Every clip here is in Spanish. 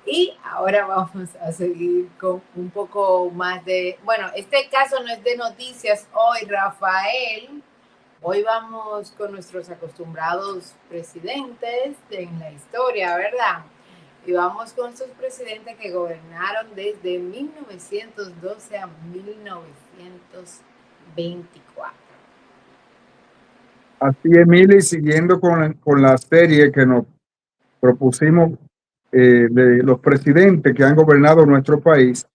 Y ahora vamos a seguir con un poco más de, bueno, este caso no es de noticias hoy, Rafael. Hoy vamos con nuestros acostumbrados presidentes en la historia, ¿verdad? Y vamos con sus presidentes que gobernaron desde 1912 a 1924. Así, Emily, siguiendo con la serie que nos propusimos de los presidentes que han gobernado nuestro país,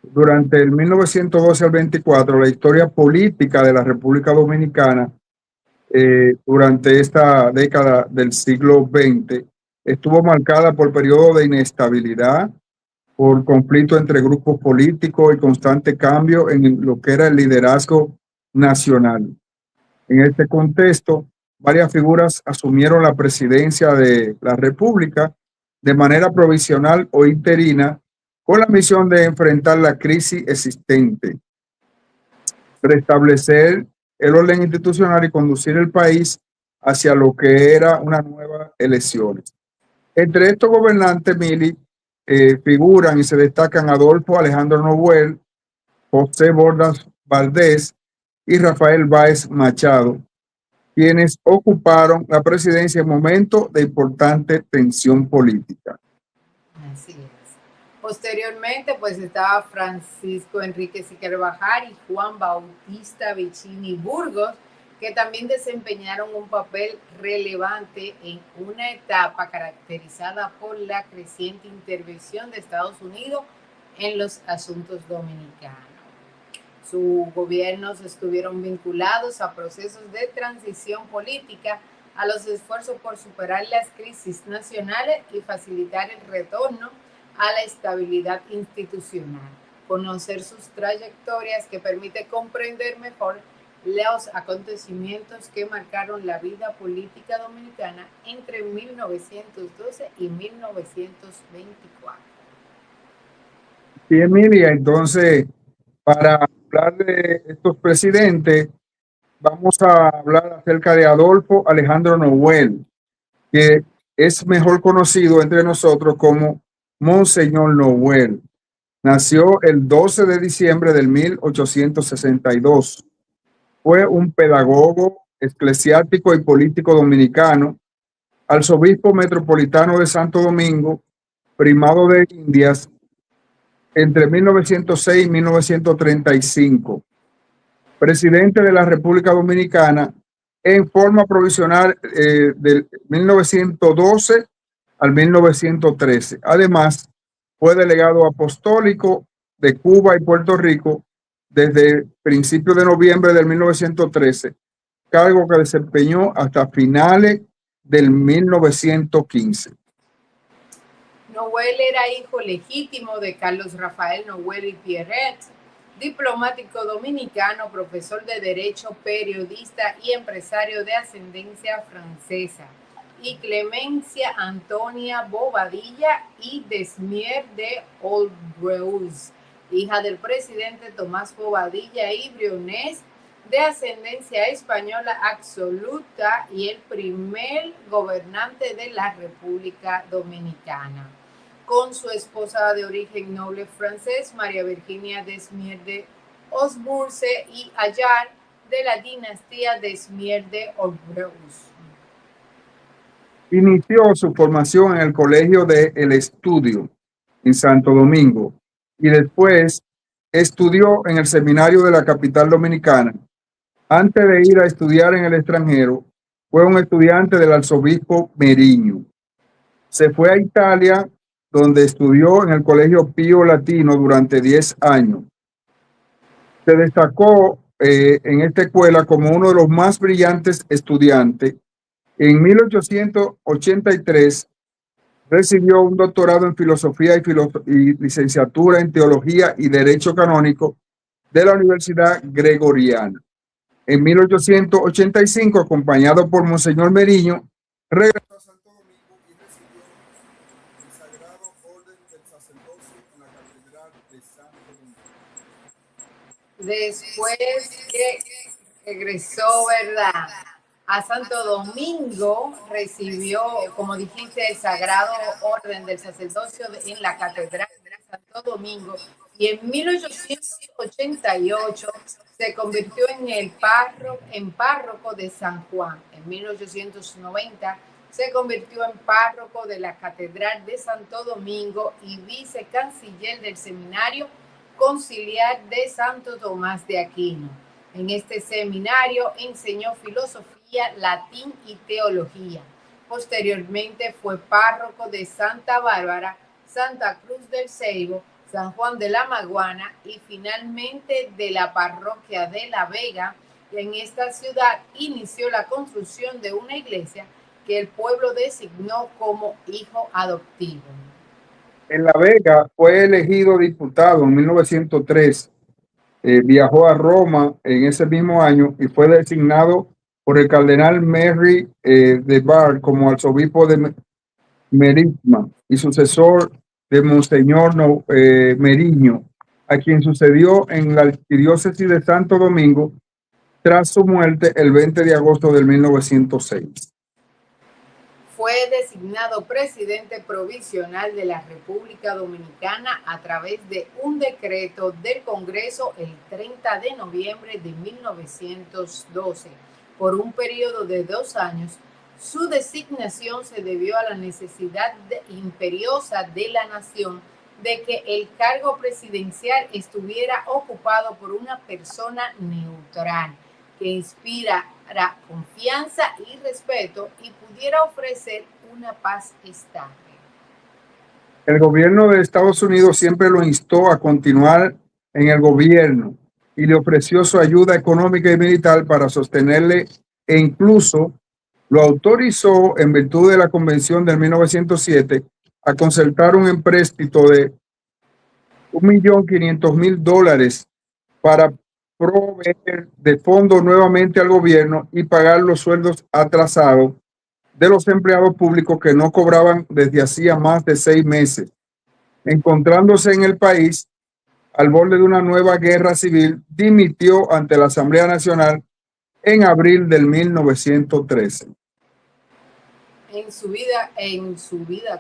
durante el 1912 al 24, la historia política de la República Dominicana durante esta década del siglo XX estuvo marcada por periodos de inestabilidad, por conflicto entre grupos políticos y constante cambio en lo que era el liderazgo nacional. En este contexto, varias figuras asumieron la presidencia de la República de manera provisional o interina con la misión de enfrentar la crisis existente, restablecer el orden institucional y conducir el país hacia lo que era una nueva elecciones. Entre estos gobernantes, Mili, figuran y se destacan Adolfo Alejandro Noguel, José Bordas Valdés y Rafael Báez Machado, quienes ocuparon la presidencia en momentos de importante tensión política. Así es. Posteriormente, pues estaba Francisco Enríquez y Carvajal y Juan Bautista Vicini Burgos, que también desempeñaron un papel relevante en una etapa caracterizada por la creciente intervención de Estados Unidos en los asuntos dominicanos. Sus gobiernos estuvieron vinculados a procesos de transición política, a los esfuerzos por superar las crisis nacionales y facilitar el retorno a la estabilidad institucional. Conocer sus trayectorias que permite comprender mejor los acontecimientos que marcaron la vida política dominicana entre 1912 y 1924. Sí, Emilia, entonces, para hablar de estos presidentes, vamos a hablar acerca de Adolfo Alejandro Noguel, que es mejor conocido entre nosotros como Monseñor Noguel. Nació el 12 de diciembre del 1862. Fue un pedagogo, eclesiástico y político dominicano, arzobispo metropolitano de Santo Domingo, primado de Indias entre 1906 y 1935, presidente de la República Dominicana en forma provisional del 1912 al 1913. Además, fue delegado apostólico de Cuba y Puerto Rico desde principios de noviembre del 1913, cargo que desempeñó hasta finales del 1915. Noel era hijo legítimo de Carlos Rafael Noel y Pierret, diplomático dominicano, profesor de Derecho, periodista y empresario de ascendencia francesa, y Clemencia Antonia Bobadilla y Desmier de Oldreus, hija del presidente Tomás Bobadilla y Briones, de ascendencia española absoluta y el primer gobernante de la República Dominicana, con su esposa de origen noble francés, María Virginia Desmier de Osburce y Ayar, de la dinastía Desmier de Orbreus. Inició su formación en el Colegio de El Estudio en Santo Domingo y después estudió en el seminario de la capital dominicana. Antes de ir a estudiar en el extranjero, fue un estudiante del arzobispo Meriño. Se fue a Italia, donde estudió en el Colegio Pío Latino durante 10 años. Se destacó en esta escuela como uno de los más brillantes estudiantes. En 1883 recibió un doctorado en filosofía y licenciatura en teología y derecho canónico de la Universidad Gregoriana. En 1885, acompañado por Monseñor Meriño, regresó a Santo Domingo y recibió el Sagrado Orden del Sacerdocio en la Catedral de Santo Domingo. Después que regresó, ¿verdad? A Santo Domingo recibió, como dijiste, el sagrado orden del sacerdocio en la Catedral de Santo Domingo y en 1888 se convirtió en párroco de San Juan. En 1890 se convirtió en párroco de la Catedral de Santo Domingo y vicecanciller del Seminario Conciliar de Santo Tomás de Aquino. En este seminario enseñó filosofía, latín y teología. Posteriormente fue párroco de Santa Bárbara, Santa Cruz del Seibo, San Juan de la Maguana y finalmente de la parroquia de La Vega. En esta ciudad inició la construcción de una iglesia que el pueblo designó como hijo adoptivo. En La Vega fue elegido diputado en 1903. Viajó a Roma en ese mismo año y fue designado por el cardenal Merry de Bar como arzobispo de Merisma y sucesor de Monseñor Meriño, a quien sucedió en la arquidiócesis de Santo Domingo tras su muerte el 20 de agosto de 1906. Fue designado presidente provisional de la República Dominicana a través de un decreto del Congreso el 30 de noviembre de 1912 por un periodo de 2 años. Su designación se debió a la necesidad imperiosa de la nación de que el cargo presidencial estuviera ocupado por una persona neutral que inspirara confianza y respeto y pudiera ofrecer una paz estable. El gobierno de Estados Unidos siempre lo instó a continuar en el gobierno y le ofreció su ayuda económica y militar para sostenerle e incluso lo autorizó en virtud de la Convención del 1907 a concertar un empréstito de $1.500.000 para proveer de fondos nuevamente al gobierno y pagar los sueldos atrasados de los empleados públicos que no cobraban desde hacía más de 6 meses. Encontrándose en el país al borde de una nueva guerra civil, dimitió ante la Asamblea Nacional en abril del 1913. En su vida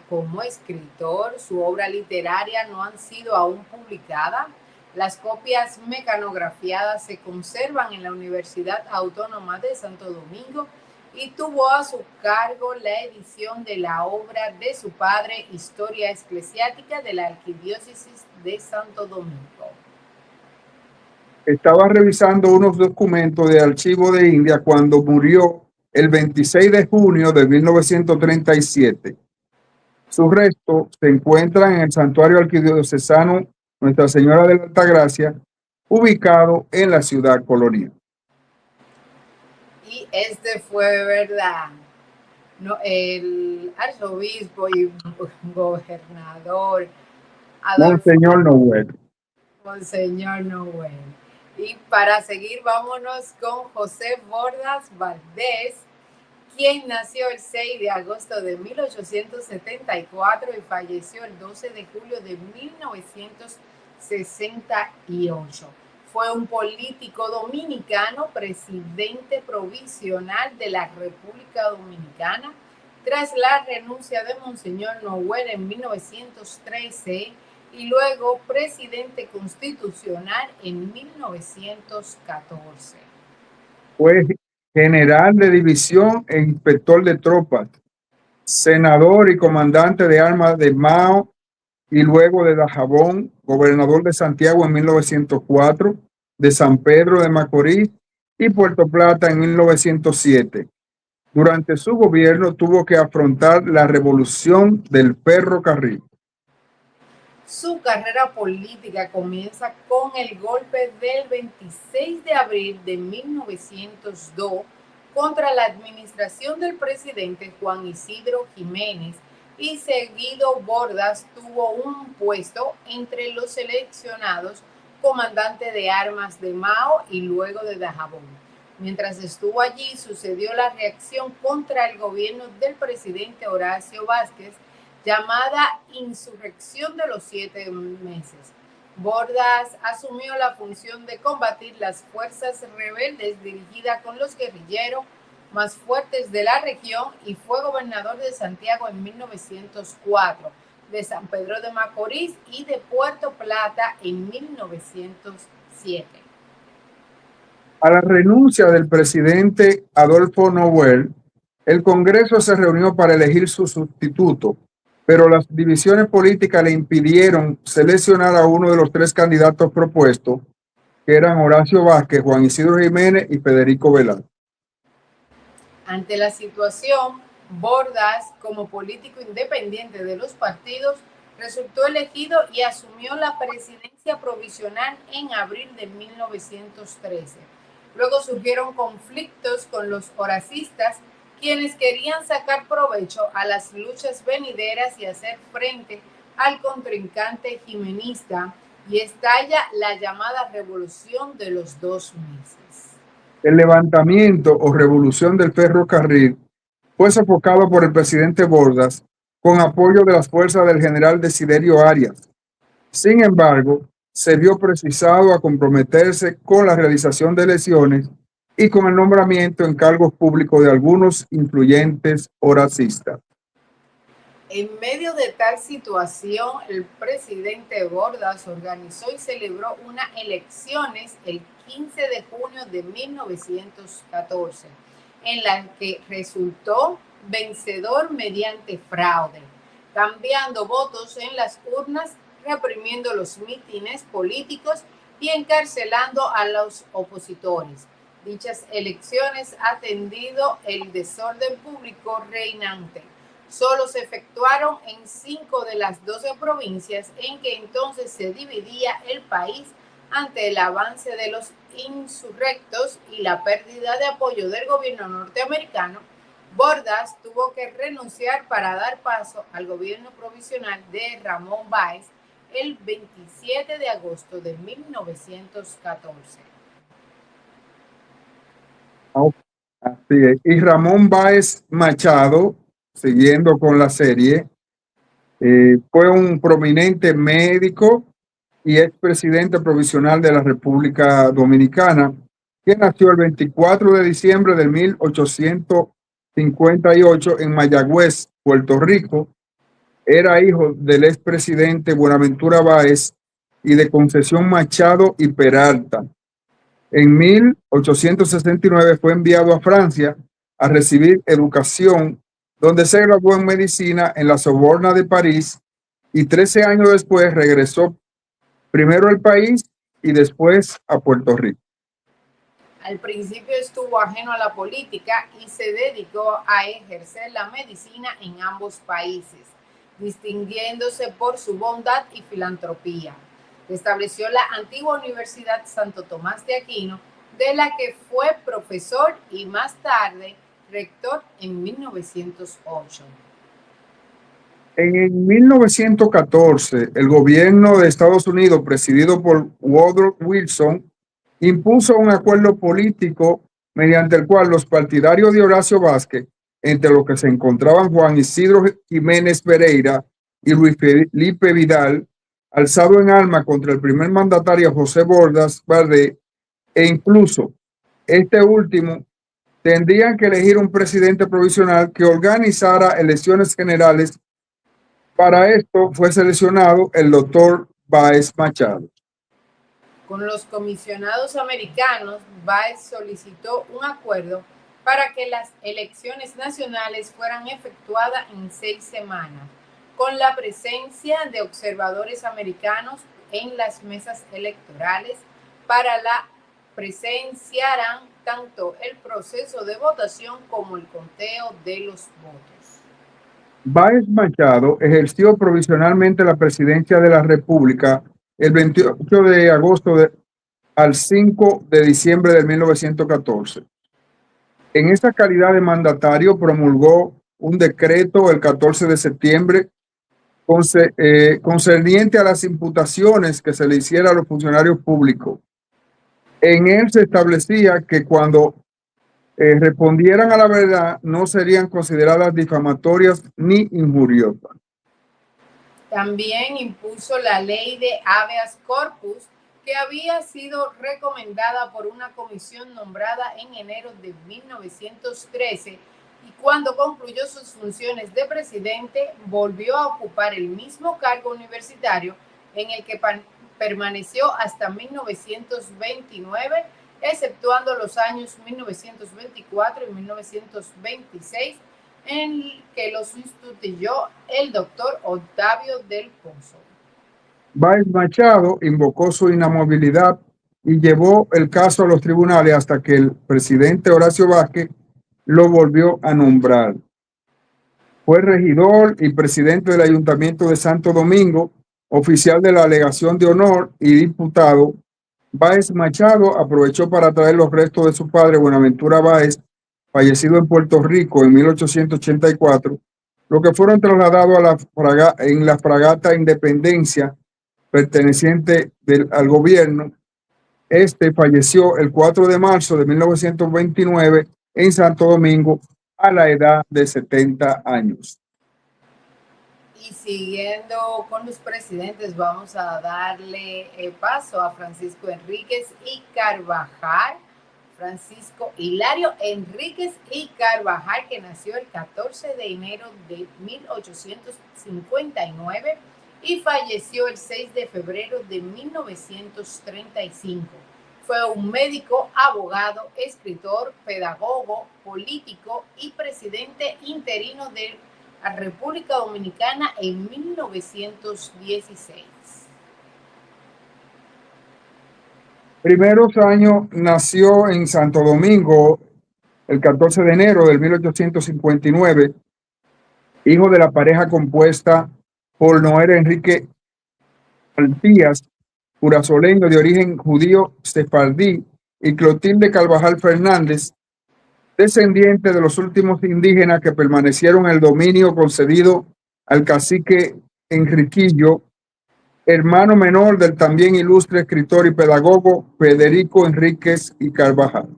como escritor, su obra literaria no han sido aún publicadas. Las copias mecanografiadas se conservan en la Universidad Autónoma de Santo Domingo y tuvo a su cargo la edición de la obra de su padre, Historia Eclesiástica de la Arquidiócesis de Santo Domingo. Estaba revisando unos documentos de archivo de India cuando murió el 26 de junio de 1937. Sus restos se encuentran en el Santuario Arquidiocesano Nuestra Señora de la Altagracia, ubicado en la ciudad colonial. Y este fue, ¿verdad? No, el arzobispo y gobernador Adolfo Monseñor Noel. Monseñor Noel. Y para seguir, vámonos con José Bordas Valdés, quien nació el 6 de agosto de 1874 y falleció el 12 de julio de 1968. Fue un político dominicano, presidente provisional de la República Dominicana. Tras la renuncia de Monseñor Noel en 1913 y luego presidente constitucional en 1914. Fue general de división e inspector de tropas, senador y comandante de armas de Mao y luego de Dajabón, gobernador de Santiago en 1904, de San Pedro de Macorís y Puerto Plata en 1907. Durante su gobierno tuvo que afrontar la revolución del ferrocarril. Su carrera política comienza con el golpe del 26 de abril de 1902 contra la administración del presidente Juan Isidro Jiménez y seguido Bordas tuvo un puesto entre los seleccionados comandante de armas de Mao y luego de Dajabón. Mientras estuvo allí sucedió la reacción contra el gobierno del presidente Horacio Vázquez, llamada Insurrección de los 7 meses. Bordas asumió la función de combatir las fuerzas rebeldes dirigidas con los guerrilleros más fuertes de la región y fue gobernador de Santiago en 1904, de San Pedro de Macorís y de Puerto Plata en 1907. A la renuncia del presidente Adolfo Noboa, el Congreso se reunió para elegir su sustituto, pero las divisiones políticas le impidieron seleccionar a uno de los tres candidatos propuestos, que eran Horacio Vázquez, Juan Isidro Jiménez y Federico Velasco. Ante la situación, Bordas, como político independiente de los partidos, resultó elegido y asumió la presidencia provisional en abril de 1913. Luego surgieron conflictos con los horacistas, quienes querían sacar provecho a las luchas venideras y hacer frente al contrincante jimenista, y estalla la llamada Revolución de los 2 meses. El levantamiento o revolución del ferrocarril fue sofocado por el presidente Bordas con apoyo de las fuerzas del general Desiderio Arias. Sin embargo, se vio precisado a comprometerse con la realización de elecciones y con el nombramiento en cargos públicos de algunos influyentes horacistas. En medio de tal situación, el presidente Bordas organizó y celebró unas elecciones el 15 de junio de 1914, en la que resultó vencedor mediante fraude, cambiando votos en las urnas, reprimiendo los mítines políticos y encarcelando a los opositores. Dichas elecciones atendido el desorden público reinante. Solo se efectuaron en 5 de las 12 provincias en que entonces se dividía el país ante el avance de los insurrectos y la pérdida de apoyo del gobierno norteamericano. Bordas tuvo que renunciar para dar paso al gobierno provisional de Ramón Báez el 27 de agosto de 1914. Así es. Y Ramón Báez Machado, siguiendo con la serie, fue un prominente médico y expresidente provisional de la República Dominicana, que nació el 24 de diciembre de 1858 en Mayagüez, Puerto Rico. Era hijo del expresidente Buenaventura Báez y de Concesión Machado y Peralta. En 1869 fue enviado a Francia a recibir educación, donde se graduó en medicina en la Sorbona de París y 13 años después regresó primero al país y después a Puerto Rico. Al principio estuvo ajeno a la política y se dedicó a ejercer la medicina en ambos países, distinguiéndose por su bondad y filantropía. Estableció la antigua Universidad Santo Tomás de Aquino, de la que fue profesor y más tarde rector en 1908. En 1914, el gobierno de Estados Unidos, presidido por Woodrow Wilson, impuso un acuerdo político mediante el cual los partidarios de Horacio Vázquez, entre los que se encontraban Juan Isidro Jiménez Pereira y Luis Felipe Vidal, alzado en armas contra el primer mandatario José Bordas Bardé, e incluso este último, tendrían que elegir un presidente provisional que organizara elecciones generales. Para esto fue seleccionado el doctor Báez Machado. Con los comisionados americanos, Báez solicitó un acuerdo para que las elecciones nacionales fueran efectuadas en 6 semanas, con la presencia de observadores americanos en las mesas electorales. Para la presenciarán tanto el proceso de votación como el conteo de los votos. Báez Machado ejerció provisionalmente la presidencia de la República el 28 de agosto al 5 de diciembre de 1914. En esta calidad de mandatario promulgó un decreto el 14 de septiembre concerniente a las imputaciones que se le hiciera a los funcionarios públicos. En él se establecía que cuando respondieran a la verdad no serían consideradas difamatorias ni injuriosas. También impuso la ley de habeas corpus, que había sido recomendada por una comisión nombrada en enero de 1913 y cuando concluyó sus funciones de presidente volvió a ocupar el mismo cargo universitario en el que permaneció hasta 1929, exceptuando los años 1924 y 1926, en que lo sustituyó el doctor Octavio del Pozo. Báez Machado invocó su inamovilidad y llevó el caso a los tribunales hasta que el presidente Horacio Vázquez lo volvió a nombrar. Fue regidor y presidente del Ayuntamiento de Santo Domingo, oficial de la Alegación de Honor y diputado. Báez Machado aprovechó para traer los restos de su padre, Buenaventura Báez, fallecido en Puerto Rico en 1884, lo que fueron trasladados en la fragata Independencia, perteneciente al gobierno. Este falleció el 4 de marzo de 1929 en Santo Domingo a la edad de 70 años. Y siguiendo con los presidentes, vamos a darle paso a Francisco Enríquez y Carvajal. Francisco Hilario Enríquez y Carvajal, que nació el 14 de enero de 1859 y falleció el 6 de febrero de 1935. Fue un médico, abogado, escritor, pedagogo, político y presidente interino de la República Dominicana en 1916. Primeros años nació en Santo Domingo el 14 de enero de 1859, hijo de la pareja compuesta por Noel Enrique Alpías, curazoleño de origen judío sefardí, y Clotilde Carvajal Fernández, descendiente de los últimos indígenas que permanecieron en el dominio concedido al cacique Enriquillo, hermano menor del también ilustre escritor y pedagogo Federico Enríquez y Carvajal.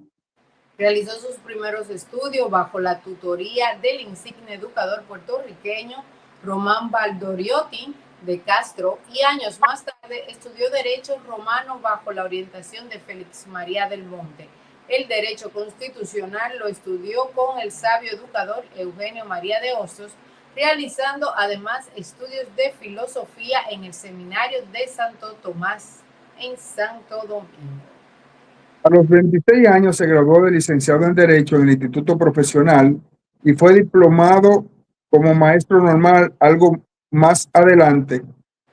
Realizó sus primeros estudios bajo la tutoría del insigne educador puertorriqueño Román Valdoriotti de Castro y años más tarde estudió Derecho Romano bajo la orientación de Félix María del Monte. El Derecho Constitucional lo estudió con el sabio educador Eugenio María de Hostos, realizando además estudios de filosofía en el Seminario de Santo Tomás en Santo Domingo. A los 26 años se graduó de licenciado en Derecho en el Instituto Profesional y fue diplomado como maestro normal algo más adelante.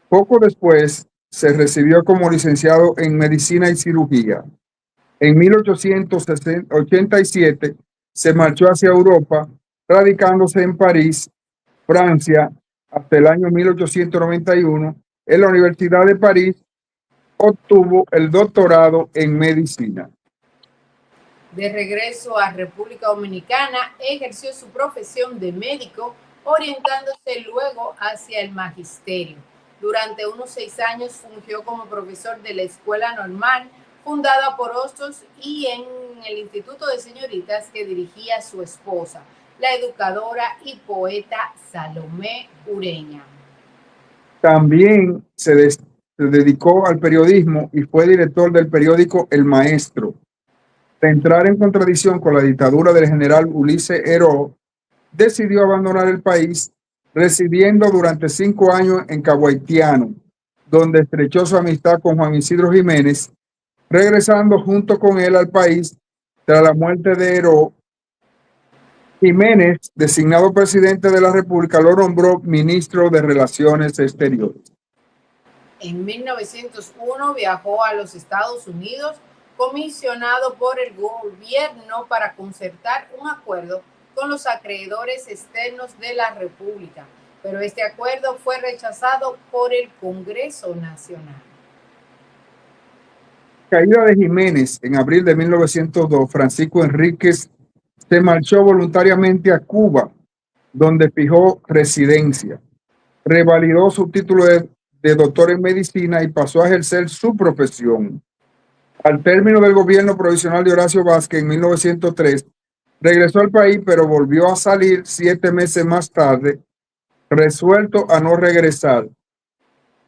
Poco después se recibió como licenciado en Medicina y Cirugía. En 1887 se marchó hacia Europa, radicándose en París, Francia, hasta el año 1891. En la Universidad de París obtuvo el doctorado en medicina. De regreso a República Dominicana, ejerció su profesión de médico, orientándose luego hacia el magisterio. Durante unos 6 años fungió como profesor de la Escuela Normal, fundada por Hostos, y en el Instituto de Señoritas que dirigía su esposa, la educadora y poeta Salomé Ureña. También se dedicó al periodismo y fue director del periódico El Maestro. De entrar en contradicción con la dictadura del general Ulises Heró, decidió abandonar el país, residiendo durante 5 años en Cabo Haitiano, donde estrechó su amistad con Juan Isidro Jiménez, regresando junto con él al país tras la muerte de Heró. Jiménez, designado presidente de la República, lo nombró ministro de Relaciones Exteriores. En 1901 viajó a los Estados Unidos, comisionado por el gobierno para concertar un acuerdo con los acreedores externos de la República, pero este acuerdo fue rechazado por el Congreso Nacional. Caída de Jiménez en abril de 1902, Francisco Enríquez se marchó voluntariamente a Cuba, donde fijó residencia. Revalidó su título de doctor en medicina y pasó a ejercer su profesión. Al término del gobierno provisional de Horacio Vázquez en 1903, regresó al país, pero volvió a salir 7 meses más tarde, resuelto a no regresar.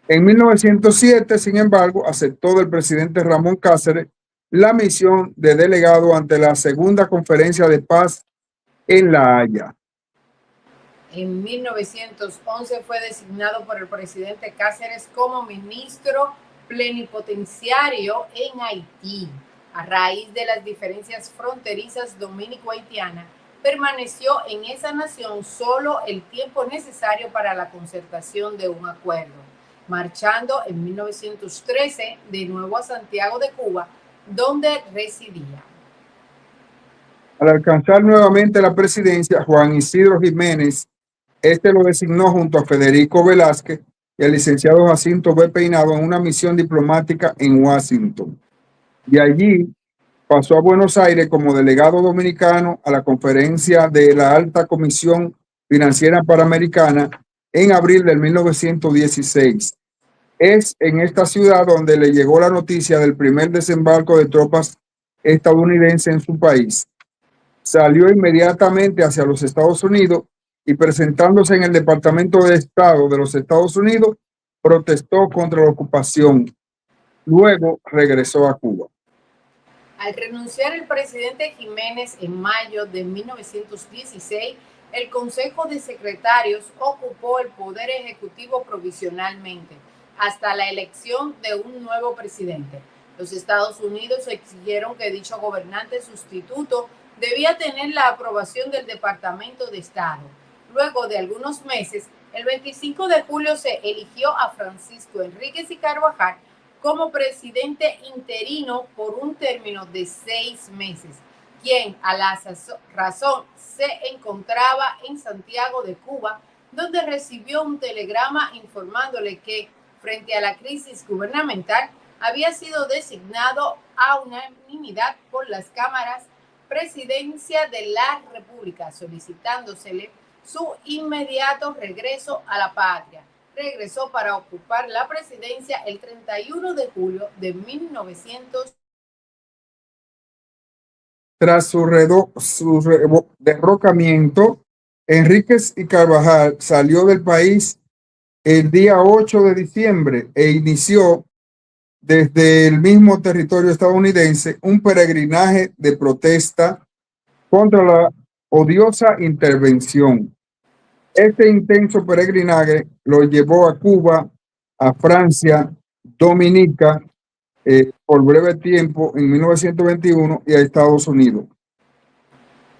En 1907, sin embargo, aceptó del presidente Ramón Cáceres la misión de delegado ante la Segunda Conferencia de Paz en La Haya. En 1911 fue designado por el presidente Cáceres como ministro plenipotenciario en Haití. A raíz de las diferencias fronterizas dominico-haitianas, permaneció en esa nación solo el tiempo necesario para la concertación de un acuerdo, marchando en 1913 de nuevo a Santiago de Cuba, donde residía. Al alcanzar nuevamente la presidencia, Juan Isidro Jiménez, lo designó junto a Federico Velázquez y al licenciado Jacinto B. Peinado en una misión diplomática en Washington. De allí pasó a Buenos Aires como delegado dominicano a la conferencia de la Alta Comisión Financiera Panamericana en abril de 1916. Es en esta ciudad donde le llegó la noticia del primer desembarco de tropas estadounidenses en su país. Salió inmediatamente hacia los Estados Unidos y presentándose en el Departamento de Estado de los Estados Unidos, protestó contra la ocupación. Luego regresó a Cuba. Al renunciar el presidente Jiménez en mayo de 1916, el Consejo de Secretarios ocupó el Poder Ejecutivo provisionalmente hasta la elección de un nuevo presidente. Los Estados Unidos exigieron que dicho gobernante sustituto debía tener la aprobación del Departamento de Estado. Luego de algunos meses, el 25 de julio se eligió a Francisco Enríquez y Carvajal como presidente interino por un término de 6 meses, quien a la razón se encontraba en Santiago de Cuba, donde recibió un telegrama informándole que, frente a la crisis gubernamental, había sido designado a unanimidad por las cámaras presidencia de la República, solicitándosele su inmediato regreso a la patria. Regresó para ocupar la presidencia el 31 de julio de 1900. Tras su derrocamiento, Enríquez y Carvajal salió del país el día 8 de diciembre e inició desde el mismo territorio estadounidense un peregrinaje de protesta contra la odiosa intervención. Este intenso peregrinaje lo llevó a Cuba, a Francia, Dominica, por breve tiempo en 1921 y a Estados Unidos.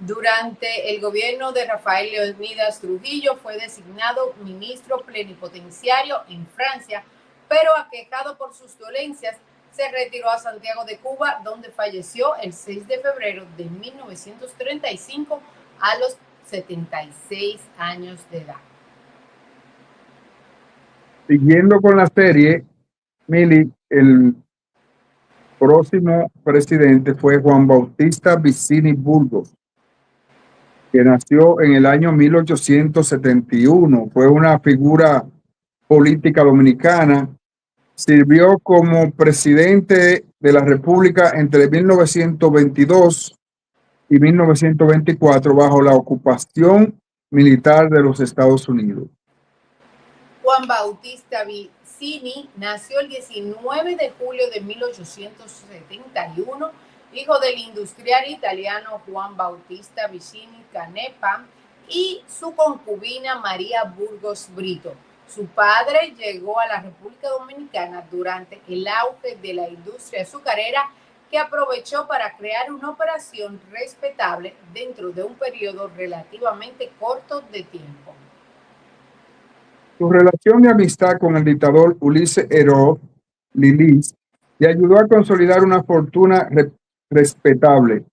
Durante el gobierno de Rafael Leónidas Trujillo fue designado ministro plenipotenciario en Francia, pero aquejado por sus dolencias, se retiró a Santiago de Cuba, donde falleció el 6 de febrero de 1935 a los 76 años de edad. Siguiendo con la serie, Mili, el próximo presidente fue Juan Bautista Vicini Burgos, que nació en el año 1871. Fue una figura política dominicana. Sirvió como presidente de la República entre 1922 y 1924 bajo la ocupación militar de los Estados Unidos. Juan Bautista Vicini nació el 19 de julio de 1871, hijo del industrial italiano Juan Bautista Vicini Canepa y su concubina María Burgos Brito. Su padre llegó a la República Dominicana durante el auge de la industria azucarera, que aprovechó para crear una operación respetable dentro de un periodo relativamente corto de tiempo. Su relación de amistad con el dictador Ulises Heró Lilis le ayudó a consolidar una fortuna respetable.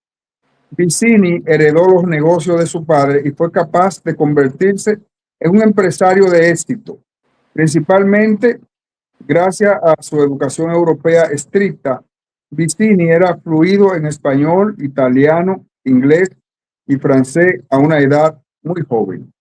Vicini heredó los negocios de su padre y fue capaz de convertirse en un empresario de éxito, principalmente gracias a su educación europea estricta. Vicini era fluido en español, italiano, inglés y francés a una edad muy joven.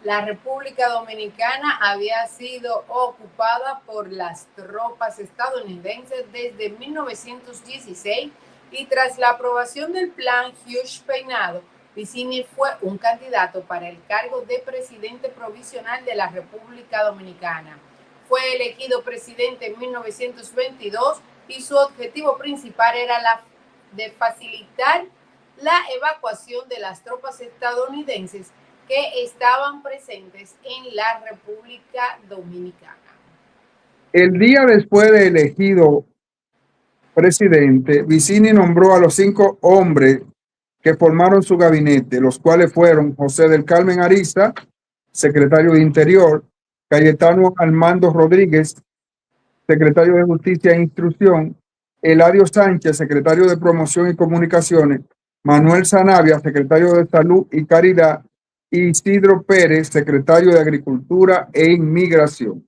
La República Dominicana había sido ocupada por las tropas estadounidenses desde 1916 y tras la aprobación del Plan Hughes-Peinado, Vicini fue un candidato para el cargo de presidente provisional de la República Dominicana. Fue elegido presidente en 1922 y su objetivo principal era la de facilitar la evacuación de las tropas estadounidenses que estaban presentes en la República Dominicana. El día después de elegido presidente, Vicini nombró a los 5 hombres que formaron su gabinete, los cuales fueron José del Carmen Ariza, secretario de Interior, Cayetano Armando Rodríguez, secretario de Justicia e Instrucción, Eladio Sánchez, secretario de Promoción y Comunicaciones, Manuel Sanabia, secretario de Salud y Caridad, y Isidro Pérez, secretario de Agricultura e Inmigración.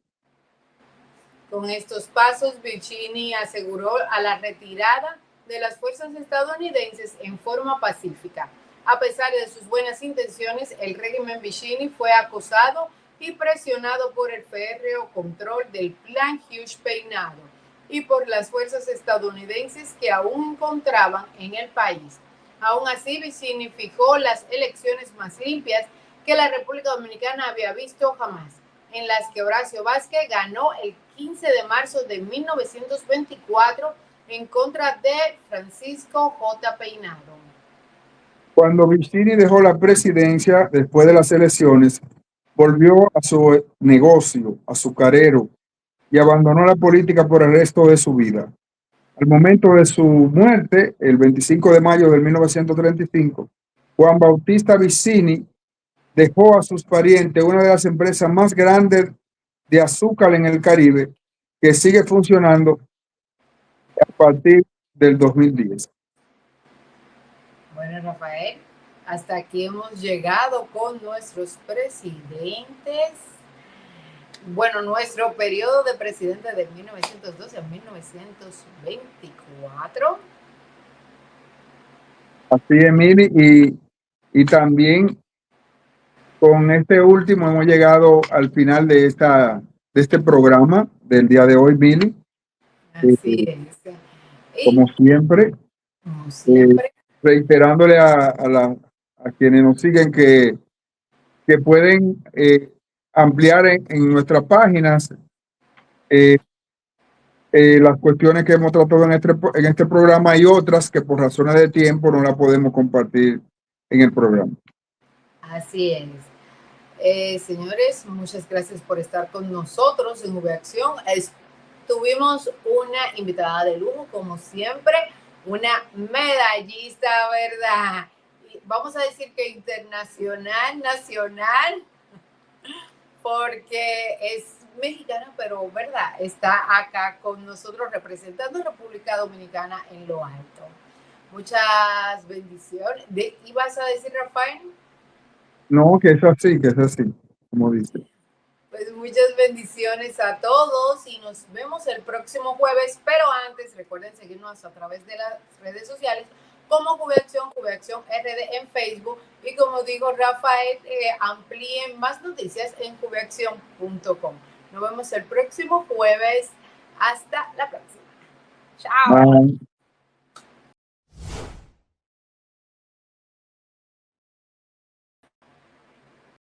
Con estos pasos, Vicini aseguró a la retirada de las fuerzas estadounidenses en forma pacífica. A pesar de sus buenas intenciones, el régimen Vicini fue acosado y presionado por el férreo control del Plan Hughes Peinado y por las fuerzas estadounidenses que aún encontraban en el país. Aún así, Vicini fijó las elecciones más limpias que la República Dominicana había visto jamás, en las que Horacio Vázquez ganó el 15 de marzo de 1924 en contra de Francisco J. Peinado. Cuando Vicini dejó la presidencia después de las elecciones, volvió a su negocio azucarero y abandonó la política por el resto de su vida. Al momento de su muerte, el 25 de mayo de 1935, Juan Bautista Vicini dejó a sus parientes una de las empresas más grandes de azúcar en el Caribe, que sigue funcionando a partir del 2010. Bueno, Rafael, hasta aquí hemos llegado con nuestros presidentes. Bueno, nuestro periodo de presidente de 1912 a 1924. Así es, Mili, y también con este último hemos llegado al final de este programa del día de hoy, Mili. Así es. Como siempre, reiterándole a quienes nos siguen que pueden ampliar en nuestras páginas las cuestiones que hemos tratado en este programa y otras que por razones de tiempo no las podemos compartir en el programa. Así es. Señores, muchas gracias por estar con nosotros en VAcción. Tuvimos una invitada de lujo, como siempre, una medallista, ¿verdad? Y vamos a decir que internacional, nacional, porque es mexicana, pero ¿verdad? Está acá con nosotros representando a República Dominicana en lo alto. Muchas bendiciones. ¿Y vas a decir, Rafael? No, que es así, como dice. Pues muchas bendiciones a todos y nos vemos el próximo jueves, pero antes recuerden seguirnos a través de las redes sociales como VAcción RD en Facebook y como dijo Rafael, amplíen más noticias en VAcción.com. Nos vemos el próximo jueves. Hasta la próxima. Chao. Bye.